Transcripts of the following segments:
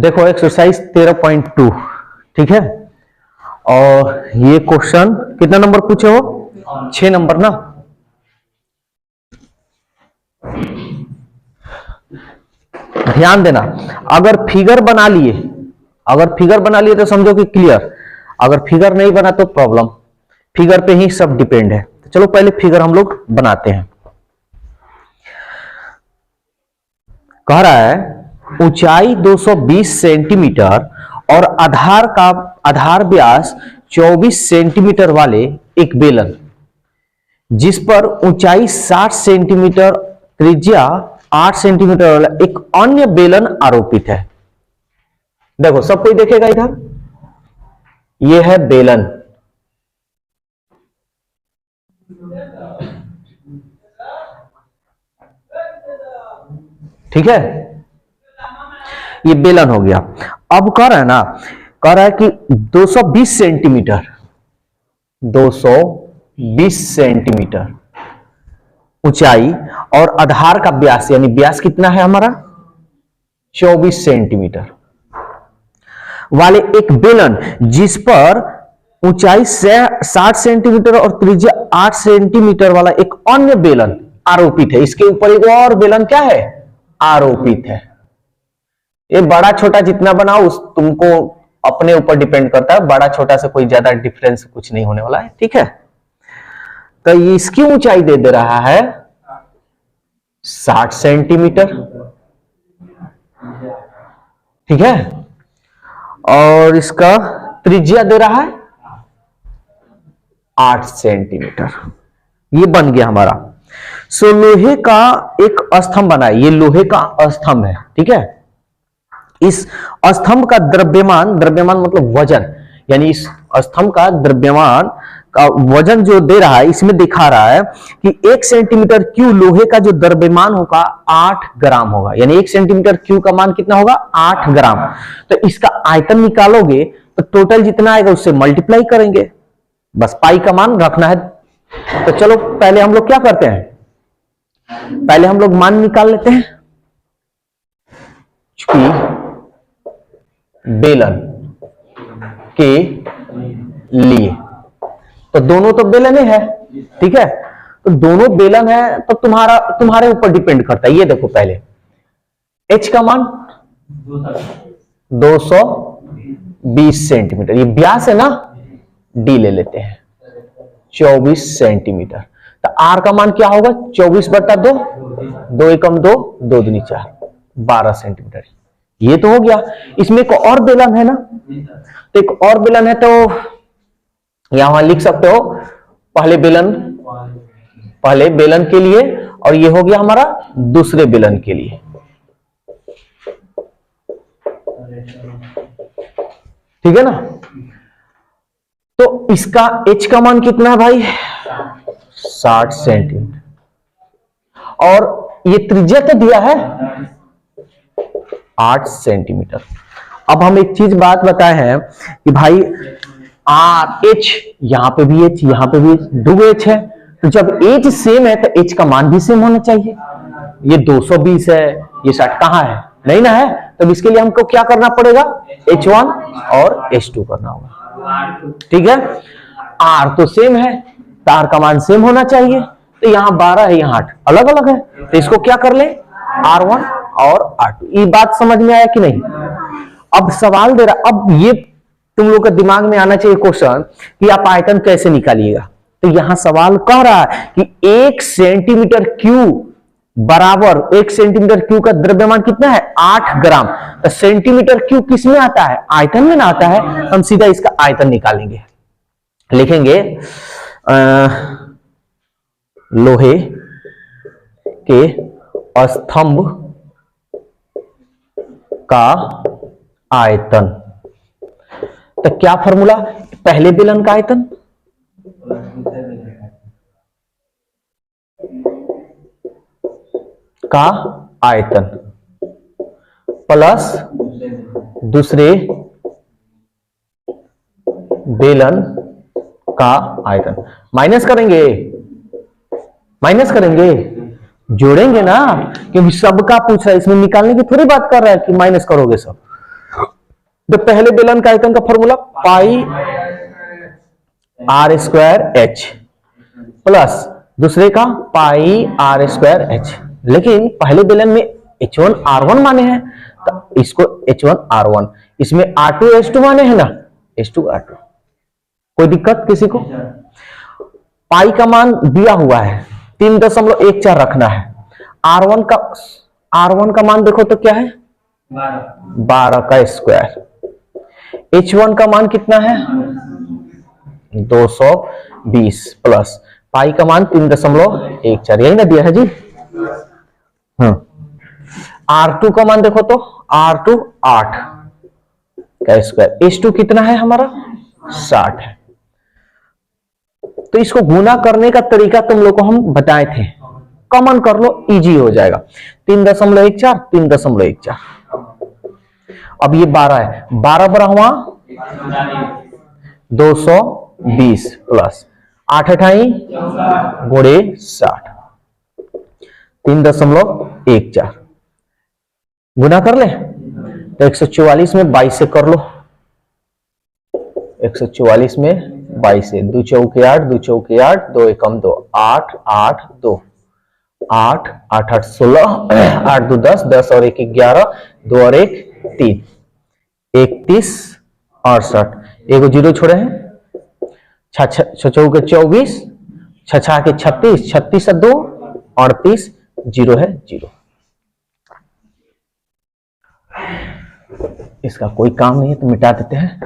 देखो एक्सरसाइज 13.2, ठीक है। और ये क्वेश्चन कितना नंबर पूछे हो? 6 नंबर ना। ध्यान देना, अगर फिगर बना लिए तो समझो कि क्लियर, अगर फिगर नहीं बना तो प्रॉब्लम। फिगर पे ही सब डिपेंड है। तो चलो पहले फिगर हम लोग बनाते हैं। कह रहा है ऊंचाई 220 सेंटीमीटर और आधार व्यास 24 सेंटीमीटर वाले एक बेलन, जिस पर ऊंचाई 60 सेंटीमीटर त्रिज्या 8 सेंटीमीटर वाला एक अन्य बेलन आरोपित है। देखो सब कोई देखेगा इधर, यह है बेलन, ठीक है, ये बेलन हो गया। अब कह रहा है ना, कह रहा है कि 220 सेंटीमीटर ऊंचाई और आधार का व्यास, यानी व्यास कितना है हमारा 24 सेंटीमीटर वाले एक बेलन, जिस पर ऊंचाई 60 सेंटीमीटर और त्रिज्या 8 सेंटीमीटर वाला एक अन्य बेलन आरोपित है। इसके ऊपर एक और बेलन क्या है? आरोपित है। ये बड़ा छोटा जितना बनाओ उस तुमको अपने ऊपर डिपेंड करता है, बड़ा छोटा से कोई ज्यादा डिफरेंस कुछ नहीं होने वाला है, ठीक है। तो इसकी ऊंचाई दे रहा है 60 सेंटीमीटर, ठीक है, और इसका त्रिज्या दे रहा है 8 सेंटीमीटर। ये बन गया हमारा। सो लोहे का एक स्तंभ बना है, ये लोहे का स्तंभ है, ठीक है। इस स्तंभ का द्रव्यमान मतलब वजन, यानी इस स्तंभ का द्रव्यमान का वजन जो दे रहा है, इसमें दिखा रहा है कि 1 सेंटीमीटर क्यू लोहे का जो द्रव्यमान होगा 8 ग्राम होगा, यानी 1 सेंटीमीटर क्यू का मान कितना होगा 8 ग्राम। तो इसका आयतन निकालोगे तो टोटल जितना आएगा उससे मल्टीप्लाई करेंगे, बस पाई का मान रखना है। तो चलो पहले हम लोग क्या करते हैं, पहले हम लोग मान निकाल लेते हैं। चूंकि बेलन के लिए तो दोनों तो बेलन है, ठीक है, तो दोनों बेलन है तो तुम्हारे ऊपर डिपेंड करता है। ये देखो पहले h का मान 220 सेंटीमीटर, ये व्यास है ना, d ले लेते हैं 24 सेंटीमीटर। तो r का मान क्या होगा 24/2, 2 एकम 2, 2 दूनी 4, 12 सेंटीमीटर। ये तो हो गया। इसमें एक और बेलन है ना, तो एक और बेलन है, तो यहां लिख सकते हो पहले बेलन के लिए, और ये हो गया हमारा दूसरे बेलन के लिए, ठीक है ना। तो इसका h का मान कितना है भाई 60 सेंटीमीटर, और ये त्रिज्या तो दिया है 8 सेंटीमीटर। अब हम एक चीज बात बताए हैं कि भाई h, यहां पे भी h, यहां पे भी 2h है, तो जब h सेम है तो h का मान भी सेम होना चाहिए। ये 220 है, ये 60 कहां है, नहीं ना है, तो इसके लिए हमको क्या करना पड़ेगा h1 और h2 करना होगा, ठीक है। r तो सेम है तो r का मान सेम होना चाहिए, तो यहां 12 है, यहां 8, अलग अलग है, तो इसको क्या कर ले r1 और r2। ये बात समझ में आया कि नहीं? अब सवाल दे रहा, अब ये तुम लोग के दिमाग में आना चाहिए क्वेश्चन कि आप आयतन कैसे निकालिएगा। तो यहां सवाल कह रहा है कि 1 सेंटीमीटर क्यू बराबर 1 सेंटीमीटर क्यू का द्रव्यमान कितना है 8 ग्राम। तो सेंटीमीटर क्यू किस में आता है, आयतन में ना आता है। हम सीधा इसका आयतन निकालेंगे, लिखेंगे लोहे के स्तंभ का आयतन। तो क्या फॉर्मूला, पहले बेलन का आयतन का आयतन प्लस दूसरे बेलन का आयतन, माइनस करेंगे, जोड़ेंगे ना, क्योंकि सबका पूछ रहा है, इसमें निकालने की थोड़ी बात कर रहा है कि माइनस करोगे सब। तो पहले बेलन का आयतन का formula pi R square H plus दूसरे का पाई आर स्क्वायर एच। लेकिन पहले बेलन में H1 R1 माने हैं तो इसको H1 R1, इसमें R2 H2 माने हैं ना, H2 R2। कोई दिक्कत किसी को? पाई का मान दिया हुआ है 3.14 रखना है। R1 का मान देखो तो क्या है 12 का स्क्वायर। H1 का मान कितना है 220 प्लस पाई का मान 3.14, यही ना दिया है जी। R2 का मान देखो तो R2 8 का स्क्वायर। H2 कितना है हमारा 60 है। तो इसको गुना करने का तरीका तुम लोग को हम बताए थे, कॉमन कर लो इजी हो जाएगा। 3.14 3.14। अब ये 12 है, 12 बड़ा हुआ 220 प्लस 8 अठाई गुणे 60, 3.14 गुना कर ले तो 144 में 22 से कर लो। 144 में 22 से 2 चौके 8, 2 चौके 8, 2 एकम 2, 8 8 2 8 8 8 16, 8 2 10, 10 और 1 11, 2 और 1 3, 31 68, एक जीरो छोड़े हैं, 6 चौके 24, 6 के 36, 36 2 38, जीरो है जीरो। इसका कोई काम नहीं है तो मिटा देते हैं।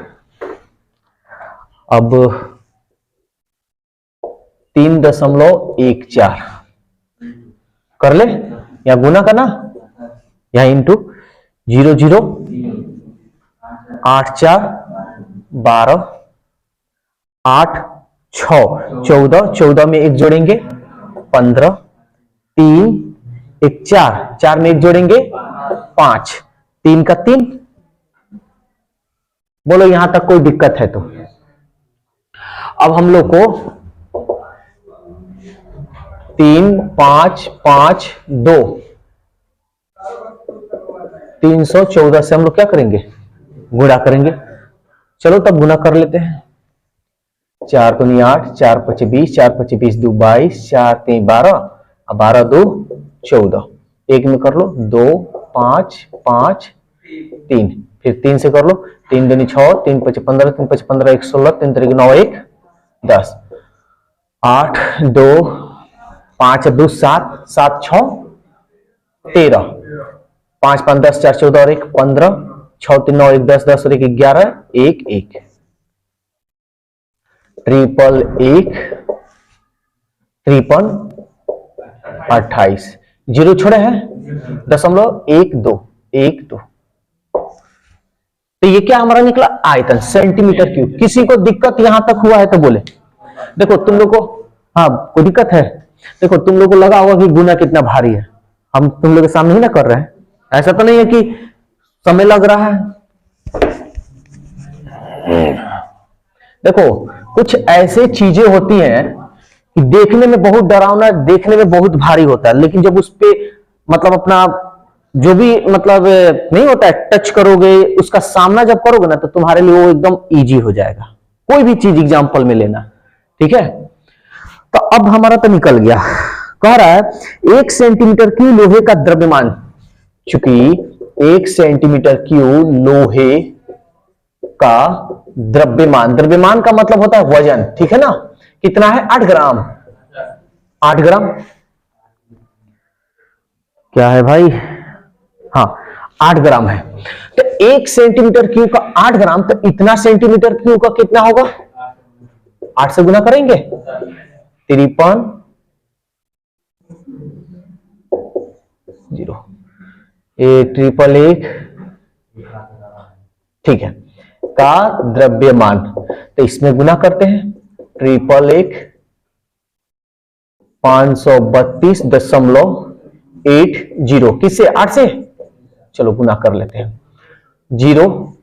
अब 3.14 कर ले या गुना करना या इंटू 0 0 8 4 12 8 6 14, 14 में 1 जोड़ेंगे 15, 3 1 4, 4 में 1 जोड़ेंगे 5, 3 का 3। बोलो यहां तक कोई दिक्कत है तो? अब हम लोग को 3 5 5 2 314 से हम लोग क्या करेंगे गुणा करेंगे। चलो तब गुना कर लेते हैं। 4 तो नहीं 8, 4 5 20, 4 5 20 2 22, 4 3 12, 12 2 14, एक में कर लो 2 5 5 3, फिर 3 से कर लो 3 दूनी 6, 3 5 15, 3 5 15 1 16, 3 3 9 1 10, 8 2 5 2 7, 7 6 13, 5 5 10, 4 14 और 1 15, 6 3 9 1 10, 10 और 1 11, 1 1, 1 3 28, जीरो छोड़े हैं 0.1 2 1 2। तो ये क्या हमारा निकला आयतन सेंटीमीटर क्यूब। किसी को दिक्कत यहां तक हुआ है तो बोले। देखो तुम लोग को, हाँ कोई दिक्कत है? देखो तुम लोग को लगा होगा कि गुना कितना भारी है, हम तुम लोग के सामने ही ना कर रहे हैं। ऐसा तो नहीं है कि समय लग रहा है। देखो कुछ ऐसे चीजें होती हैं कि देखने में बहुत डरावना, देखने में बहुत भारी होता है, लेकिन जब उस पे मतलब अपना जो भी मतलब नहीं होता है टच करोगे, उसका सामना जब करोगे ना तो तुम्हारे लिए वो एकदम इजी हो जाएगा। कोई भी चीज एग्जांपल में लेना, ठीक है। तो अब हमारा तो निकल गया। कह रहा है 1 सेंटीमीटर क्यूब लोहे का द्रव्यमान, चूंकि 1 सेंटीमीटर क्यूब लोहे का द्रव्यमान, द्रव्यमान का मतलब होता है वजन, ठीक है ना। कितना है 8 ग्राम। 8 ग्राम क्या है भाई? हाँ 8 ग्राम है। तो 1 सेंटीमीटर क्यूब का 8 ग्राम, तो इतना सेंटीमीटर क्यूब का कितना होगा? 8 से गुना करेंगे 53 0 1 ठीक है का द्रव्यमान। तो इसमें गुना करते हैं 1 532.80 किससे? 8 से। चलो गुना कर लेते हैं। 0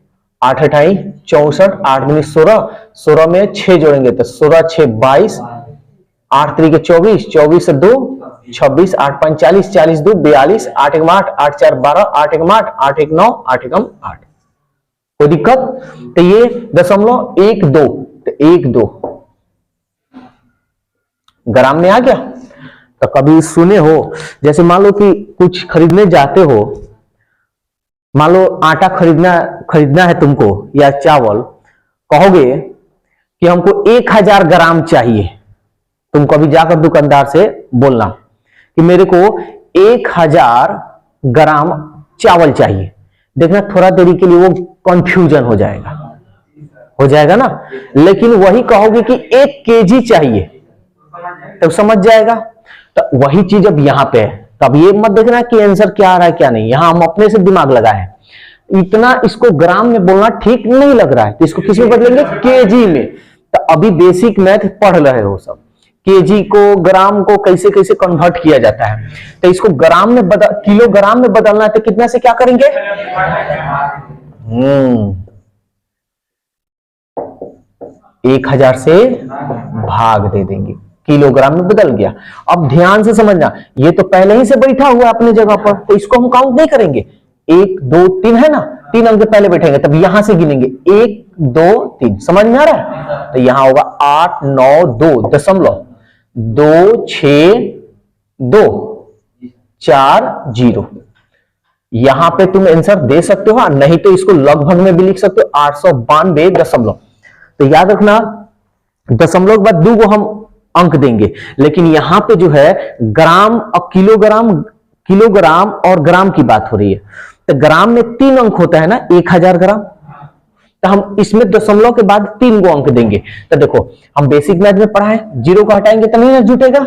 8 अठाई 64, 8 दूनी 16, 16 में 6 जोड़ेंगे तो 16 6 22, 8 3 के 24, 24 से 2 26, 8 5 40, 40 2 42, 8 1 8, 8 4 12, 8 1 8, 8 1 9, 8 1 8। कोई दिक्कत? तो ये 0.12, तो 1.2 ग्राम में आ गया। तो कभी सुने हो, जैसे मान लो कि कुछ खरीदने जाते हो, मान लो आटा खरीदना है तुमको या चावल, कहोगे कि हमको 1000 ग्राम चाहिए। तुम कभी जाकर दुकानदार से बोलना कि मेरे को 1000 ग्राम चावल चाहिए। देखना थोड़ा देरी के लिए वो कंफ्यूजन हो जाएगा ना। लेकिन वही कहोगे कि 1 केजी चाहिए, तब समझ जाएगा। तो वही चीज अब यहां पे है। तब ये मत देखना कि आंसर क्या आ रहा है क्या नहीं, यहां हम अपने से दिमाग लगाए हैं। इतना इसको ग्राम में बोलना ठीक नहीं लग रहा है, तो इसको किस में बदलेंगे? केजी में। तो अभी बेसिक मैथ पढ़ रहे हो सब, केजी को ग्राम को कैसे कैसे कन्वर्ट किया जाता है। तो इसको ग्राम में किलोग्राम में बदलना है, तो कितना से क्या करेंगे? 1000 से भाग दे देंगे, किलोग्राम में बदल गया। अब ध्यान से समझना, ये तो पहले ही से बैठा हुआ अपने जगह पर, तो इसको हम काउंट नहीं करेंगे। 1 2 3 है ना, 3 अंक पहले बैठेंगे, तब यहां से गिनेंगे 1 2 3। समझ में आ रहा है? तो यहां होगा 8 9 2 दशमलव 2 6 2 4 0। यहां पे तुम आंसर दे सकते हो, नहीं तो इसको लगभग में भी लिख सकते हो, 892 दशमलव। तो याद रखना, दशमलव के बाद 2 को हम अंक देंगे। लेकिन यहां पे जो है ग्राम और किलोग्राम और ग्राम की बात हो रही है। तो ग्राम में 3 अंक होता है ना, 1000 ग्राम। तो हम इसमें दशमलव के बाद 3 को अंक देंगे। तो देखो हम बेसिक मैथ में पढ़ा है, 0 को हटाएंगे तो नहीं जुटेगा,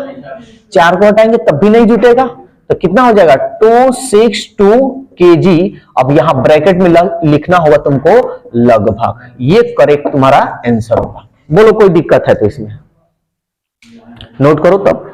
4 को हटाएंगे तब भी नहीं जुटेगा। तो कितना हो जाएगा? 262 केजी। अब यहां ब्रैकेट में लिखना होगा तुमको लगभग। ये करेक्ट तुम्हारा आंसर होगा। बोलो कोई दिक्कत है तो इसमें नोट करो तब।